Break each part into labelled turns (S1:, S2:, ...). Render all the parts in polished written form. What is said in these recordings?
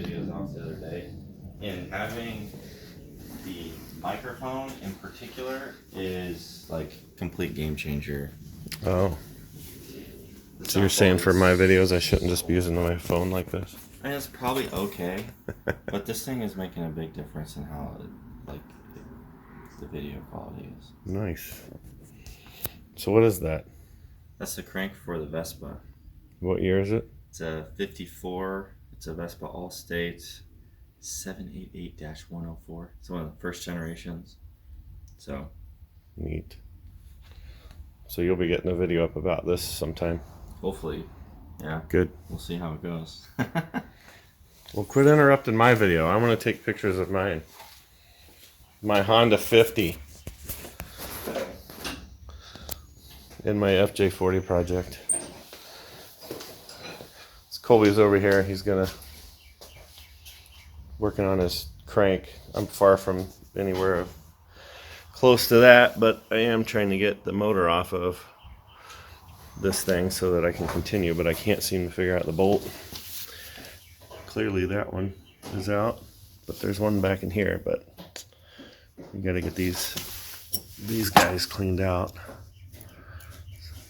S1: videos out the other day, and having the microphone in particular is like complete game changer.
S2: Oh. So you're saying for my videos I shouldn't just be using my phone like this?
S1: I mean, it's probably okay, but this thing is making a big difference in how the video quality is.
S2: Nice. So what is that?
S1: That's the crank for the Vespa.
S2: What year is it?
S1: It's a 54. It's a Vespa All-State 788-104. It's one of the first generations. So
S2: neat. So you'll be getting a video up about this sometime.
S1: Hopefully, yeah.
S2: Good.
S1: We'll see how it goes.
S2: Well, quit interrupting my video. I want to take pictures of mine. My Honda 50 in my FJ40 project. So Colby's over here. He's working on his crank. I'm far from anywhere close to that, but I am trying to get the motor off of this thing so that I can continue, but I can't seem to figure out the bolt. Clearly that one is out, but there's one back in here, but you got to get these guys cleaned out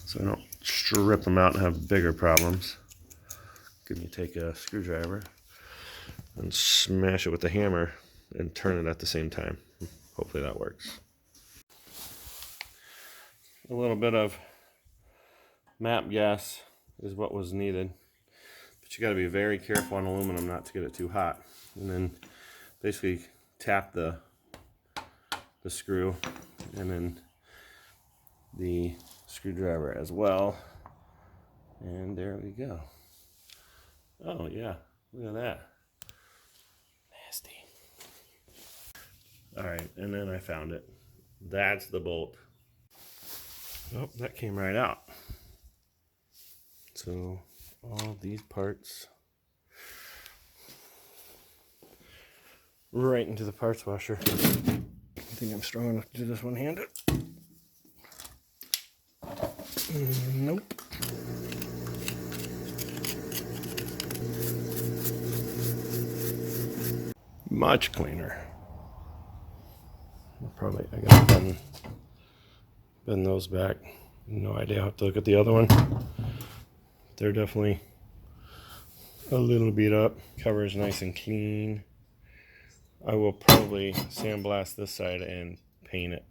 S2: so I don't strip them out and have bigger problems. Can you take a screwdriver and smash it with the hammer and turn it at the same time? Hopefully that works. A little bit of MAP gas is what was needed, but you got to be very careful on aluminum not to get it too hot, and then basically tap the screw and then the screwdriver as well, and there we go. Oh yeah, look at that. Nasty. All right, and then I found it. That's the bolt. Oh, that came right out. So all these parts right into the parts washer. I think I'm strong enough to do this one-handed. Nope. Much cleaner. I gotta bend those back. No idea. I'll have to look at the other one. They're definitely a little beat up. Cover is nice and clean. I will probably sandblast this side and paint it.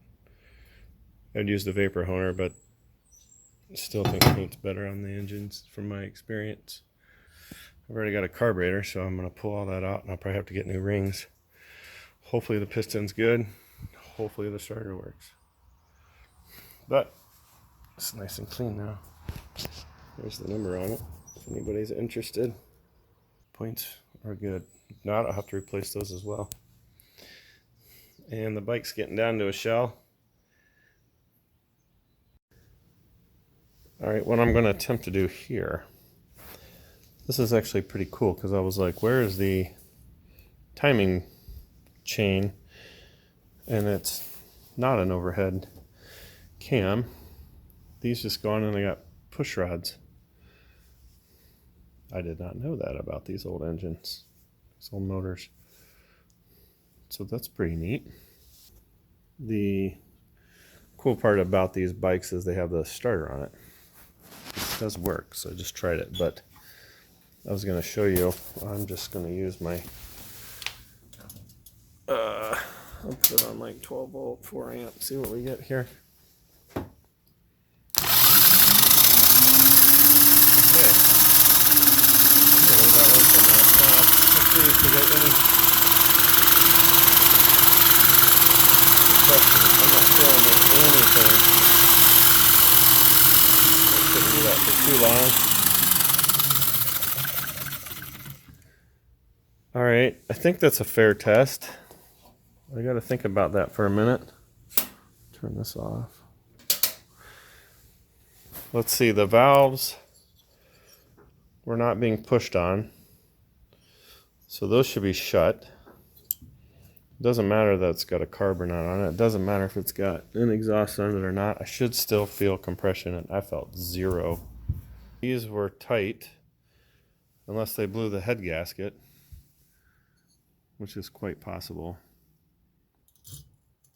S2: I'd use the vapor honer, but still think paint's better on the engines from my experience. I've already got a carburetor, so I'm going to pull all that out, and I'll probably have to get new rings. Hopefully the piston's good. Hopefully the starter works. But it's nice and clean now. There's the number on it, if anybody's interested. Points are good. If not, I'll have to replace those as well. And the bike's getting down to a shell. All right, what I'm going to attempt to do here, this is actually pretty cool, because I was like, where is the timing chain? And it's not an overhead cam. These just go on and they got push rods. I did not know that about these old engines, these old motors. So that's pretty neat. The cool part about these bikes is they have the starter on it. It does work, so I just tried it, but I was going to show you. I'm just going to use my I'll put it on like 12 volt 4 amp, see what we get here. Okay. That works on that. Now let's see if we get any pressure. I'm not feeling anything. I couldn't do that for too long. All right, I think that's a fair test. I got to think about that for a minute. Turn this off. Let's see, the valves were not being pushed on, so those should be shut. It doesn't matter that it's got a carb or not on it. It doesn't matter if it's got an exhaust on it or not. I should still feel compression, and I felt zero. These were tight, unless they blew the head gasket. which is quite possible.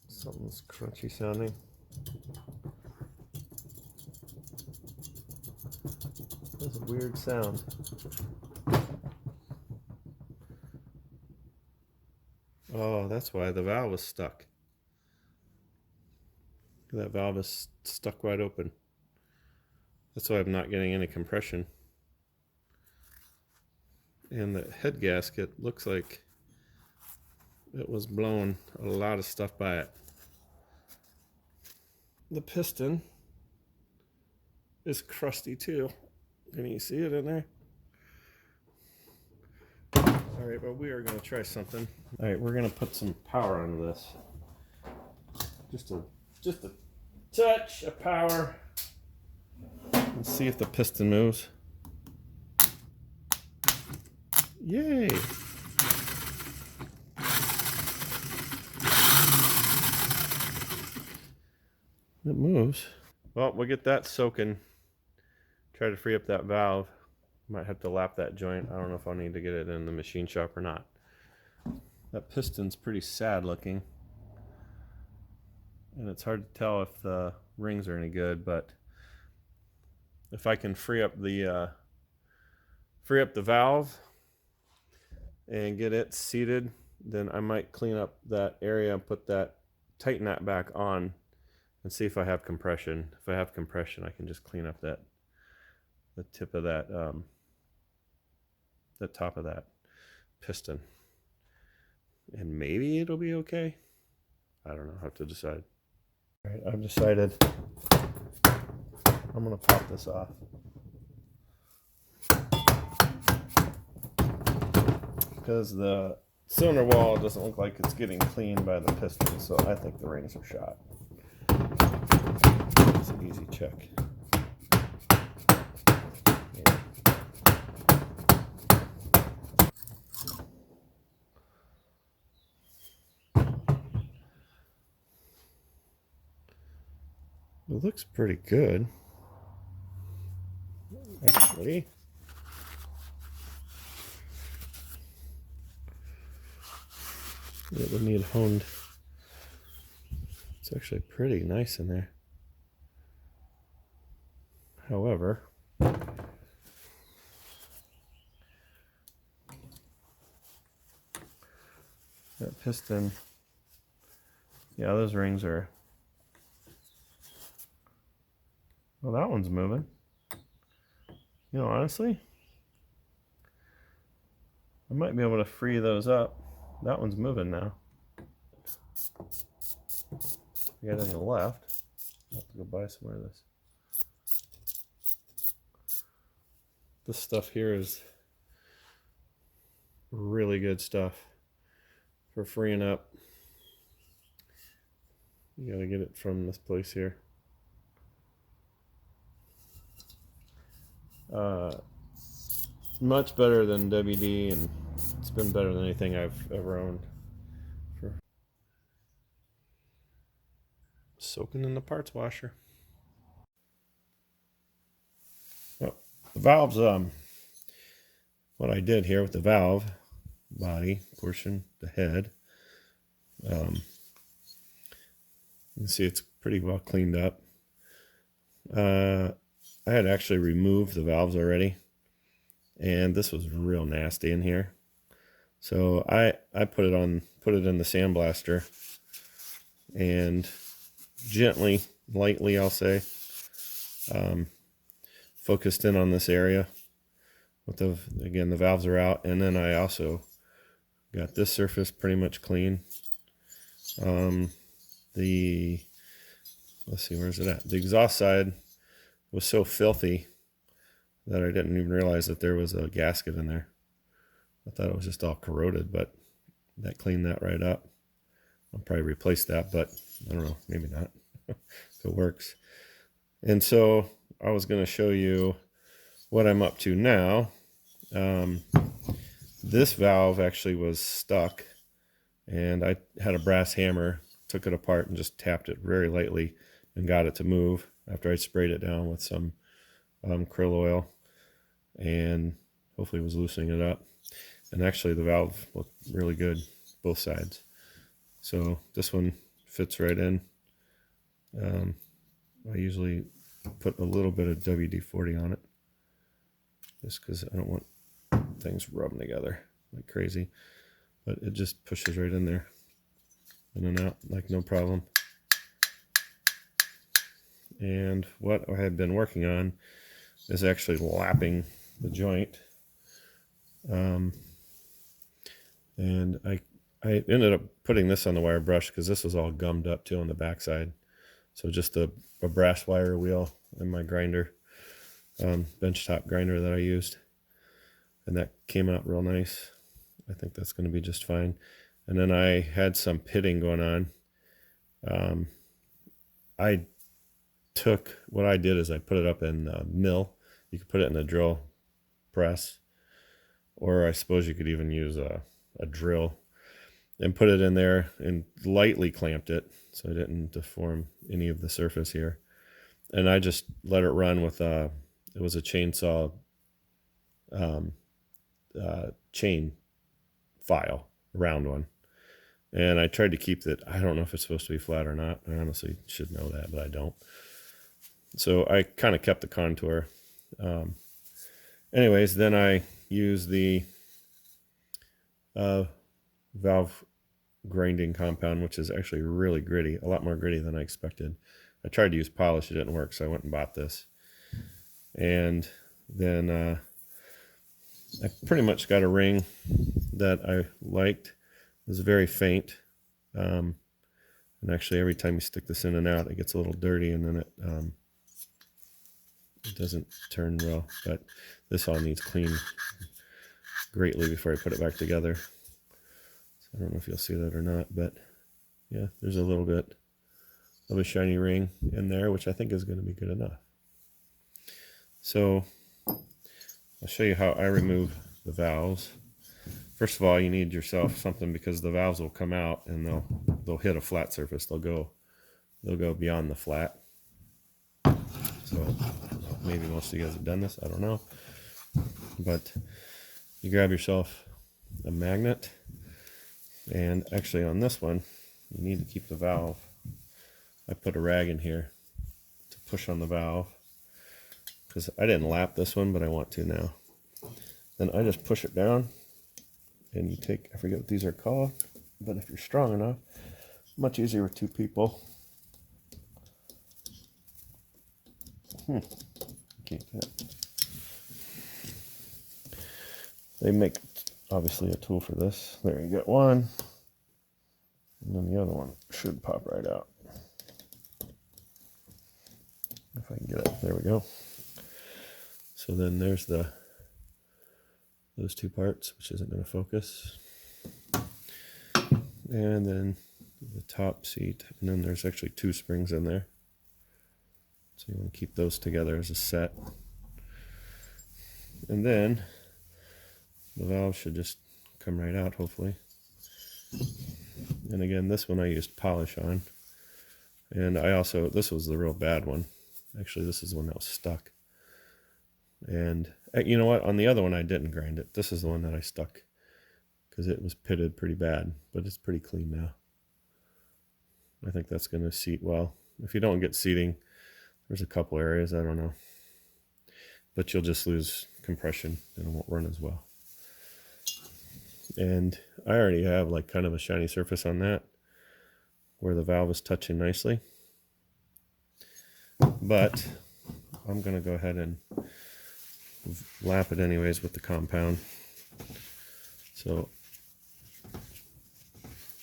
S2: Something's crunchy sounding. That's a weird sound. Oh, that's why the valve is stuck. That valve is stuck wide open. That's why I'm not getting any compression. And the head gasket looks like it was blowing a lot of stuff by it. The piston is crusty too. Can you see it in there? All right, but we are going to try something. All right, we're going to put some power onto this. Just a touch of power. Let's see if the piston moves. Yay! It moves. Well, we'll get that soaking. Try to free up that valve. Might have to lap that joint. I don't know if I'll need to get it in the machine shop or not. That piston's pretty sad looking. And it's hard to tell if the rings are any good, but if I can free up the valve and get it seated, then I might clean up that area and tighten that back on and see if I have compression. If I have compression, I can just clean up the tip of that, the top of that piston. And maybe it'll be okay. I don't know, I'll have to decide. All right, I've decided I'm gonna pop this off. Because the cylinder wall doesn't look like it's getting cleaned by the piston, so I think the rings are shot. It's an easy check. Yeah. It looks pretty good, actually. It would need honed. It's actually pretty nice in there. However, that piston, yeah, those rings are, well, that one's moving. You know, honestly, I might be able to free those up. That one's moving now. I got any left. I'll have to go buy some more of this. This stuff here is really good stuff for freeing up. You gotta get it from this place here. Much better than WD, and it's been better than anything I've ever owned. Soaking in the parts washer. Well, the valves, what I did here with the valve body portion, the head, you can see it's pretty well cleaned up. I had actually removed the valves already, and this was real nasty in here. So I put it in the sandblaster and gently, lightly, I'll say, focused in on this area. With again, the valves are out, and then I also got this surface pretty much clean. Let's see, where's it at? The exhaust side was so filthy that I didn't even realize that there was a gasket in there. I thought it was just all corroded, but that cleaned that right up. I'll probably replace that, but I don't know, maybe not. If it works. And so I was going to show you what I'm up to now. This valve actually was stuck, and I had a brass hammer, took it apart and just tapped it very lightly and got it to move after I sprayed it down with some krill oil, and hopefully was loosening it up. And actually the valve looked really good. both sides. So this one fits right in. I usually put a little bit of WD-40 on it, just because I don't want things rubbing together like crazy. But it just pushes right in there, in and out, like no problem. And what I have been working on is actually lapping the joint. And I ended up putting this on the wire brush because this was all gummed up too on the backside. So just a brass wire wheel and my grinder, benchtop grinder that I used. And that came out real nice. I think that's going to be just fine. And then I had some pitting going on. What I did is I put it up in a mill. You could put it in a drill press, or I suppose you could even use a drill and put it in there and lightly clamped it so it didn't deform any of the surface here. And I just let it run with it was a chainsaw chain file, a round one. And I tried to keep it, I don't know if it's supposed to be flat or not. I honestly should know that, but I don't. So I kind of kept the contour. Anyways, then I used the valve grinding compound, which is actually really gritty, a lot more gritty than I expected. I tried to use polish, it didn't work, so I went and bought this. And then I pretty much got a ring that I liked. It was very faint. And actually every time you stick this in and out, it gets a little dirty, and then it doesn't turn well. But this all needs cleaned greatly before I put it back together. So I don't know if you'll see that or not, but yeah, there's a little bit of a shiny ring in there, which I think is going to be good enough. So I'll show you how I remove the valves. First of all, you need yourself something, because the valves will come out and they'll hit a flat surface. They'll go beyond the flat. So maybe most of you guys have done this, I don't know. But you grab yourself a magnet, and actually on this one, you need to keep the valve. I put a rag in here to push on the valve, because I didn't lap this one, but I want to now. Then I just push it down, and you take, I forget what these are called, but if you're strong enough, much easier with two people. Keep that. They make obviously a tool for this. There, you get one, and then the other one should pop right out. If I can get it, there we go. So then there's those two parts, which isn't going to focus. And then the top seat, and then there's actually two springs in there. So you want to keep those together as a set. And then the valve should just come right out, hopefully. And again, this one I used polish on. And I also, this was the real bad one. Actually, this is the one that was stuck. And you know what? On the other one, I didn't grind it. This is the one that I stuck, because it was pitted pretty bad, but it's pretty clean now. I think that's going to seat well. If you don't get seating, there's a couple areas, I don't know. But you'll just lose compression and it won't run as well. And I already have like kind of a shiny surface on that, where the valve is touching nicely. But I'm going to go ahead and lap it anyways with the compound. So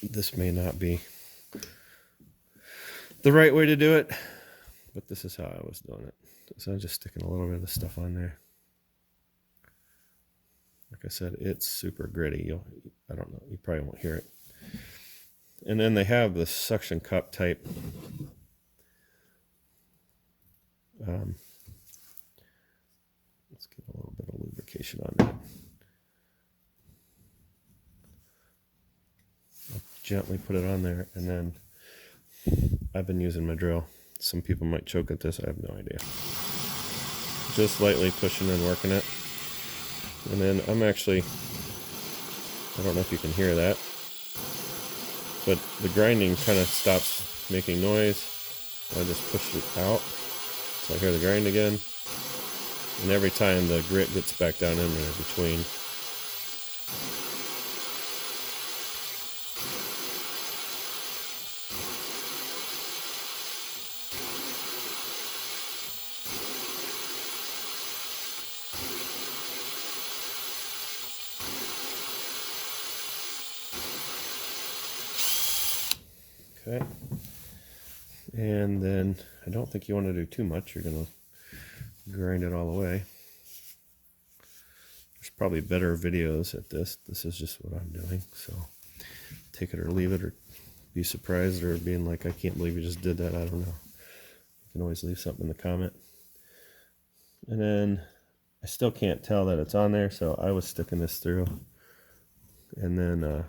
S2: this may not be the right way to do it, but this is how I was doing it. So I'm just sticking a little bit of the stuff on there. Like I said, it's super gritty. I don't know, you probably won't hear it. And then they have the suction cup type let's get a little bit of lubrication on that. I'll gently put it on there, and then I've been using my drill. Some people might choke at this, I have no idea. Just lightly pushing and working it. And then I'm actually, I don't know if you can hear that, but the grinding kind of stops making noise. I just pushed it out, so I hear the grind again. And every time the grit gets back down in there between. Okay. And then I don't think you want to do too much. You're going to grind it all the way. There's probably better videos at this. This is just what I'm doing. So take it or leave it, or be surprised, or being like, I can't believe you just did that. I don't know. You can always leave something in the comment. And then I still can't tell that it's on there, so I was sticking this through. And then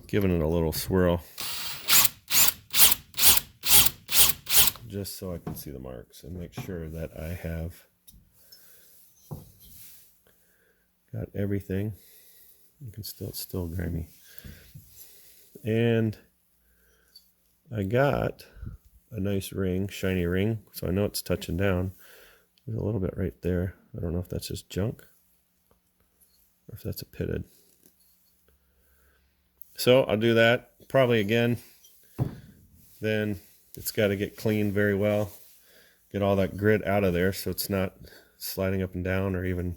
S2: giving it a little swirl. Just so I can see the marks and make sure that I have got everything. You can still, it's still grimy. And I got a nice ring, shiny ring, so I know it's touching down. There's a little bit right there. I don't know if that's just junk or if that's a pitted. So I'll do that probably again. Then it's got to get cleaned very well. Get all that grit out of there so it's not sliding up and down or even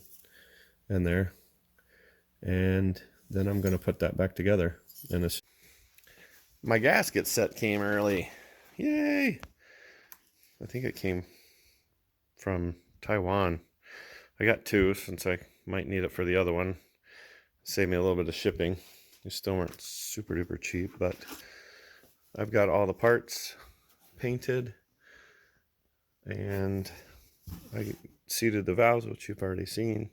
S2: in there. And then I'm going to put that back together. And it's my gasket set came early. Yay! I think it came from Taiwan. I got two since I might need it for the other one. Save me a little bit of shipping. They still weren't super duper cheap, but I've got all the parts painted, and I seated the valves, which you've already seen.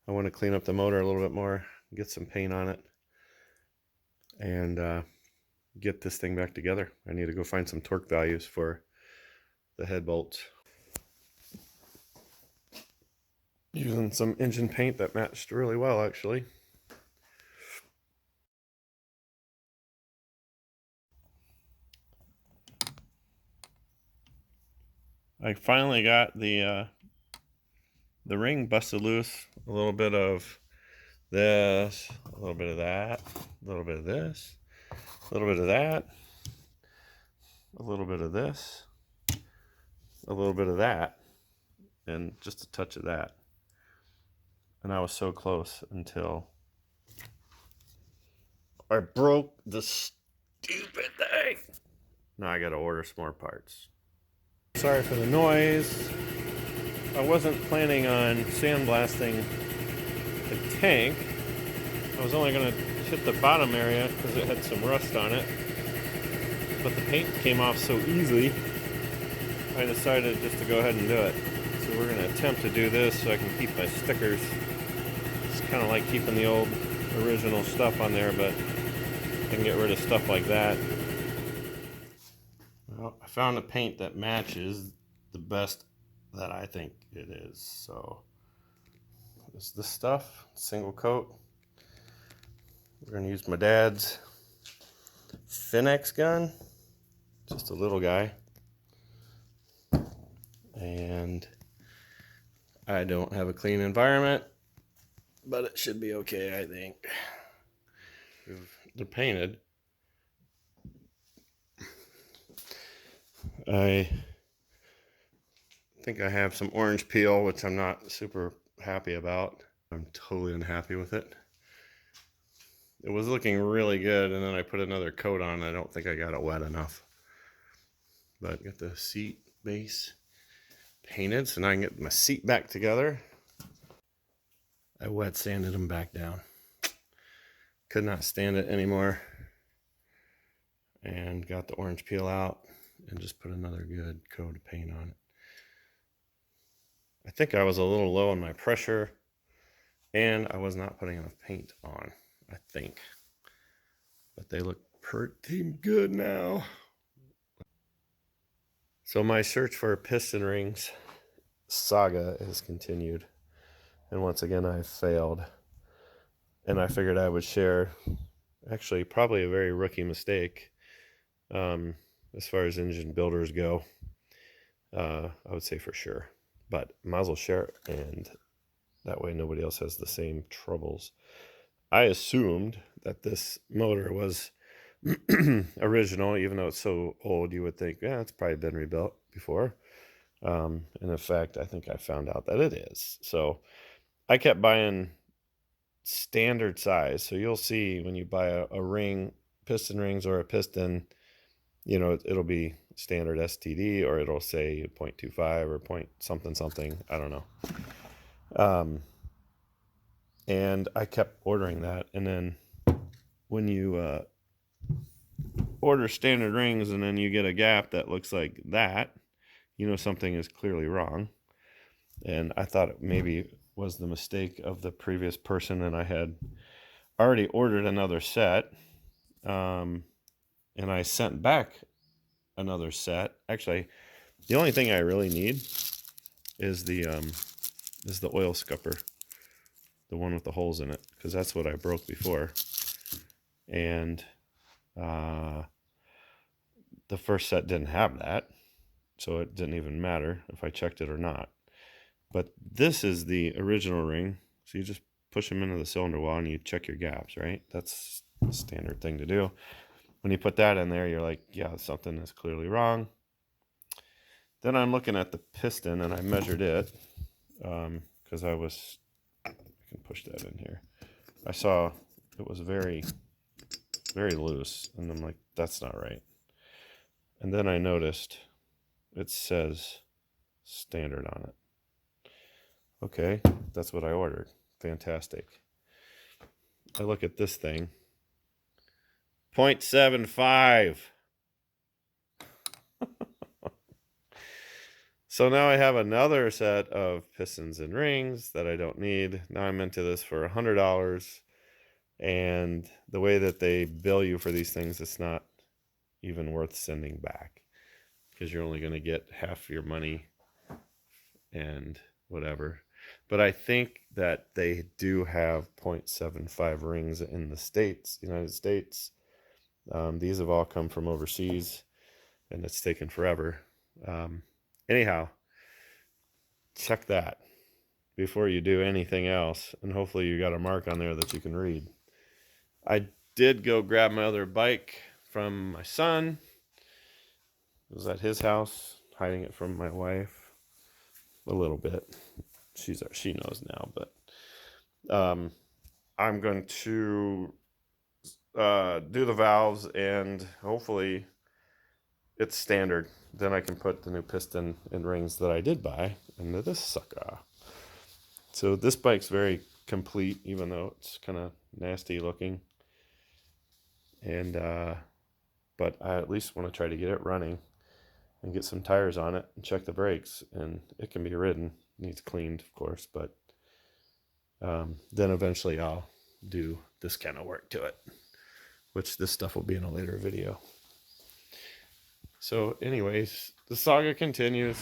S2: I want to clean up the motor a little bit more, get some paint on it, and get this thing back together. I need to go find some torque values for the head bolts. Using some engine paint that matched really well, actually. I finally got the ring busted loose. A little bit of this, a little bit of that, a little bit of this, a little bit of that, a little bit of this, a little bit of that, and just a touch of that. And I was so close until I broke the stupid thing. Now I gotta order some more parts. Sorry for the noise. I wasn't planning on sandblasting the tank. I was only going to hit the bottom area because it had some rust on it. But the paint came off so easily, I decided just to go ahead and do it. So we're going to attempt to do this so I can keep my stickers. It's kind of like keeping the old original stuff on there, but I can get rid of stuff like that. Well, I found a paint that matches the best that I think it is. So it's this stuff, single coat. We're going to use my dad's Finex gun, just a little guy. And I don't have a clean environment, but it should be okay, I think. They're painted. I think I have some orange peel, which I'm not super happy about. I'm totally unhappy with it. It was looking really good, and then I put another coat on. I don't think I got it wet enough. But got the seat base painted, so now I can get my seat back together. I wet sanded them back down. Could not stand it anymore. And got the orange peel out and just put another good coat of paint on it. I think I was a little low on my pressure, and I was not putting enough paint on, I think. But they look pretty good now. So my search for piston rings saga has continued. And once again, I failed. And I figured I would share Actually, probably a very rookie mistake as far as engine builders go. I would say for sure. But might as well share it, and that way nobody else has the same troubles. I assumed that this motor was original, even though it's so old, you would think, yeah, it's probably been rebuilt before. And in fact, I think I found out that it is. So I kept buying standard size. So you'll see when you buy a ring, piston rings or a piston, you know, it'll be standard STD, or it'll say 0.25 or point something something. I don't know. And I kept ordering that. And then when you order standard rings and then you get a gap that looks like that, you know something is clearly wrong. And I thought it maybe was the mistake of the previous person, and I had already ordered another set. And I sent back another set. Actually, the only thing I really need is the oil scupper, the one with the holes in it, because that's what I broke before. And the first set didn't have that, so it didn't even matter if I checked it or not. But this is the original ring, so you just push them into the cylinder wall and you check your gaps, right? That's the standard thing to do. When you put that in there, you're like, yeah, something is clearly wrong. Then I'm looking at the piston, and I measured it because I can push that in here. I saw it was very, very loose, and I'm like, that's not right. And then I noticed it says standard on it. Okay, that's what I ordered. Fantastic. I look at this thing. 0.75. So now I have another set of pistons and rings that I don't need. Now I'm into this for $100. And the way that they bill you for these things, it's not even worth sending back, because you're only going to get half your money and whatever. But I think that they do have 0.75 rings in the States, United States. These have all come from overseas, and it's taken forever. Anyhow, check that before you do anything else, and hopefully you got a mark on there that you can read. I did go grab my other bike from my son. It was at his house, hiding it from my wife a little bit. She knows now, but I'm going to do the valves, and hopefully it's standard. Then I can put the new piston and rings that I did buy into this sucker. So this bike's very complete, even though it's kind of nasty looking. And but I at least want to try to get it running and get some tires on it and check the brakes, and it can be ridden. Needs cleaned, of course, but then eventually I'll do this kind of work to it, which this stuff will be in a later video. So anyways, the saga continues.